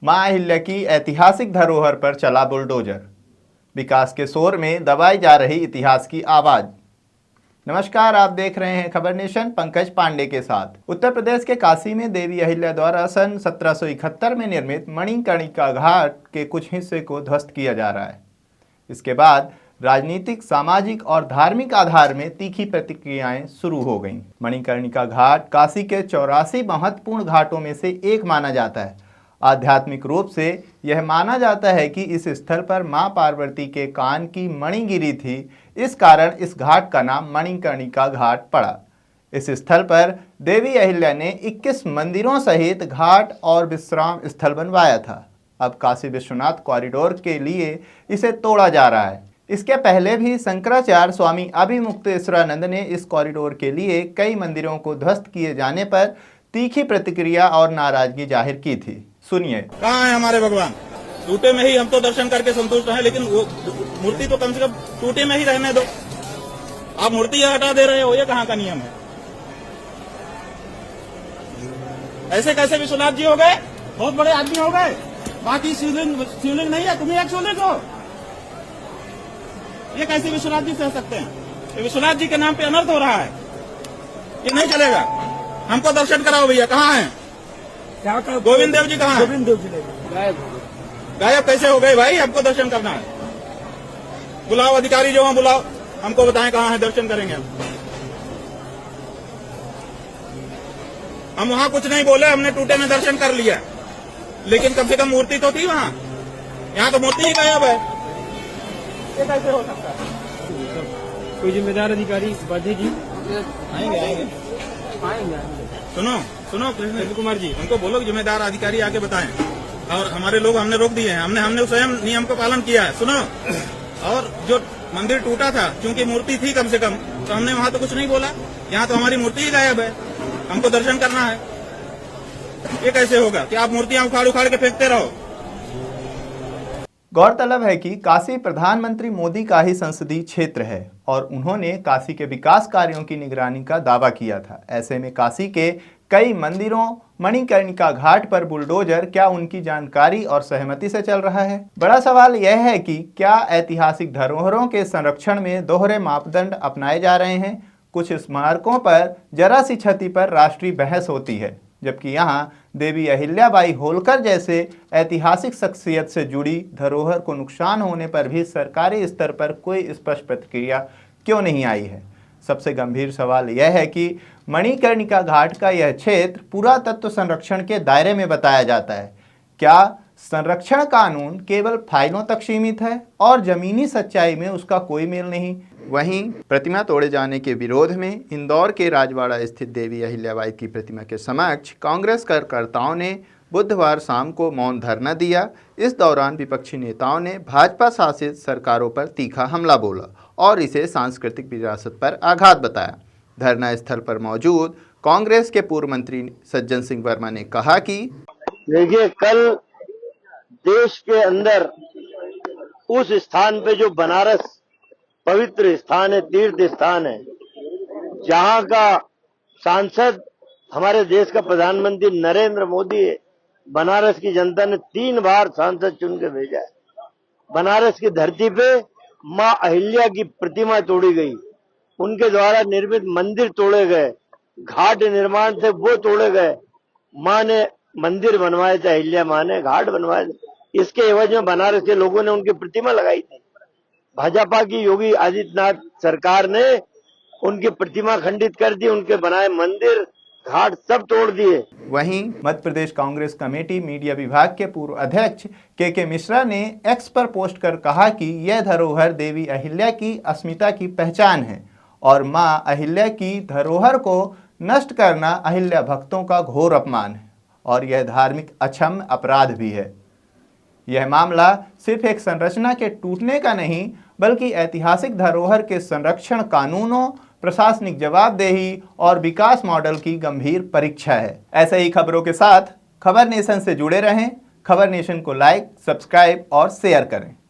मां अहिल्या की ऐतिहासिक धरोहर पर चला बुलडोजर। विकास के शोर में दबाई जा रही इतिहास की आवाज। नमस्कार, आप देख रहे हैं खबर नेशन, पंकज पांडे के साथ। उत्तर प्रदेश के काशी में देवी अहिल्या द्वारा सन 1771 में निर्मित मणिकर्णिका घाट के कुछ हिस्से को ध्वस्त किया जा रहा है। इसके बाद राजनीतिक, सामाजिक और धार्मिक आधार में तीखी प्रतिक्रियाएं शुरू हो गईं। मणिकर्णिका घाट काशी के 84 महत्वपूर्ण घाटों में से एक माना जाता है। आध्यात्मिक रूप से यह माना जाता है कि इस स्थल पर मां पार्वती के कान की मणि गिरी थी। इस कारण इस घाट का नाम मणिकर्णिका घाट पड़ा। इस स्थल पर देवी अहिल्या ने 21 मंदिरों सहित घाट और विश्राम स्थल बनवाया था। अब काशी विश्वनाथ कॉरिडोर के लिए इसे तोड़ा जा रहा है। इसके पहले भी शंकराचार्य स्वामी अभिमुक्तेश्वरानंद ने इस कॉरिडोर के लिए कई मंदिरों को ध्वस्त किए जाने पर तीखी प्रतिक्रिया और नाराजगी जाहिर की थी। सुनिए। कहाँ है हमारे भगवान? टूटे में ही हम तो दर्शन करके संतुष्ट हैं, लेकिन वो मूर्ति तो कम से कम टूटे में ही रहने दो। आप मूर्ति हटा दे रहे हो, ये कहाँ का नियम है? ऐसे कैसे विश्वनाथ जी हो गए? बहुत बड़े आदमी हो गए, बाकी शिवलिंग नहीं है, तुम्हें एक शिवलिंग हो। ये कैसे विश्वनाथ जी सह सकते हैं? ये विश्वनाथ जी के नाम पे अनर्थ हो रहा है, ये नहीं चलेगा। हमको दर्शन कराओ भैया। कहाँ है गोविंद देव जी? कहाँ है? गोविंद देव जी गायब कैसे हो गए भाई? हमको दर्शन करना है। बुलाओ अधिकारी जो वहां, बुलाओ, हमको बताएं कहाँ है, दर्शन करेंगे हम वहां कुछ नहीं बोले, हमने टूटे में दर्शन कर लिया, लेकिन कम से कम मूर्ति तो थी वहां। यहाँ तो मूर्ति ही गायब है, ये कैसे हो सकता है? कोई जिम्मेदार अधिकारी बाधी जी आएंगे। सुनो कृष्ण कुमार जी, हमको बोलो कि जिम्मेदार अधिकारी आके बताएं। और हमारे लोग हमने रोक दिए हैं, हमने स्वयं नियम का पालन किया है। सुनो, और जो मंदिर टूटा था, क्योंकि मूर्ति थी कम से कम, तो हमने वहां तो कुछ नहीं बोला। यहाँ तो हमारी मूर्ति ही गायब है, हमको दर्शन करना है। ये कैसे होगा कि आप मूर्तियां उखाड़ उखाड़ के फेंकते रहो? गौरतलब है कि काशी प्रधानमंत्री मोदी का ही संसदीय क्षेत्र है और उन्होंने काशी के विकास कार्यों की निगरानी का दावा किया था। ऐसे में काशी के कई मंदिरों, मणिकर्णिका घाट पर बुलडोजर क्या उनकी जानकारी और सहमति से चल रहा है? बड़ा सवाल यह है कि क्या ऐतिहासिक धरोहरों के संरक्षण में दोहरे मापदंड अपनाए जा रहे हैं? कुछ स्मारकों पर जरा सी क्षति पर राष्ट्रीय बहस होती है, जबकि यहाँ देवी अहिल्याबाई होलकर जैसे ऐतिहासिक शख्सियत से जुड़ी धरोहर को नुकसान होने पर भी सरकारी स्तर पर कोई स्पष्ट प्रतिक्रिया क्यों नहीं आई है? सबसे गंभीर सवाल यह है कि मणिकर्णिका घाट का यह क्षेत्र पुरातत्व संरक्षण के दायरे में बताया जाता है। क्या संरक्षण कानून केवल फाइलों तक सीमित है और जमीनी सच्चाई में उसका कोई मेल नहीं? वहीं प्रतिमा तोड़े जाने के विरोध में इंदौर के राजवाड़ा स्थित देवी अहिल्याबाई की प्रतिमा के समक्ष कांग्रेस कार्यकर्ताओं ने बुधवार शाम को मौन धरना दिया। इस दौरान विपक्षी नेताओं ने भाजपा शासित सरकारों पर तीखा हमला बोला और इसे सांस्कृतिक विरासत पर आघात बताया। धरना स्थल पर मौजूद कांग्रेस के पूर्व मंत्री सज्जन सिंह वर्मा ने कहा कि देखिए, कल देश के अंदर उस स्थान पे जो बनारस पवित्र स्थान है, तीर्थ स्थान है, जहां का सांसद हमारे देश का प्रधानमंत्री नरेंद्र मोदी है, बनारस की जनता ने 3 बार सांसद चुन के भेजा है। बनारस की धरती पे मां अहिल्या की प्रतिमा तोड़ी गई, उनके द्वारा निर्मित मंदिर तोड़े गए, घाट निर्माण थे वो तोड़े गए। मां ने मंदिर बनवाए थे, अहिल्या मां ने घाट बनवाए थे। इसके एवज में बनारस के लोगों ने उनकी प्रतिमा लगाई थी। भाजपा की योगी आदित्यनाथ सरकार ने उनकी प्रतिमा खंडित कर दी, उनके बनाए मंदिर, घाट सब तोड़ दिए। वहीं मध्य प्रदेश कांग्रेस कमेटी मीडिया विभाग के पूर्व अध्यक्ष के मिश्रा ने एक्स पर पोस्ट कर कहा कि यह धरोहर देवी अहिल्या की अस्मिता की पहचान है और मां अहिल्या की धरोहर को नष्ट करना अहिल्या भक्तों का घोर अपमान है और यह धार्मिक अक्षम्य अपराध भी है। यह मामला सिर्फ एक संरचना के टूटने का नहीं, बल्कि ऐतिहासिक धरोहर के संरक्षण कानूनों, प्रशासनिक जवाबदेही और विकास मॉडल की गंभीर परीक्षा है। ऐसे ही खबरों के साथ खबर नेशन से जुड़े रहें। खबर नेशन को लाइक, सब्सक्राइब और शेयर करें।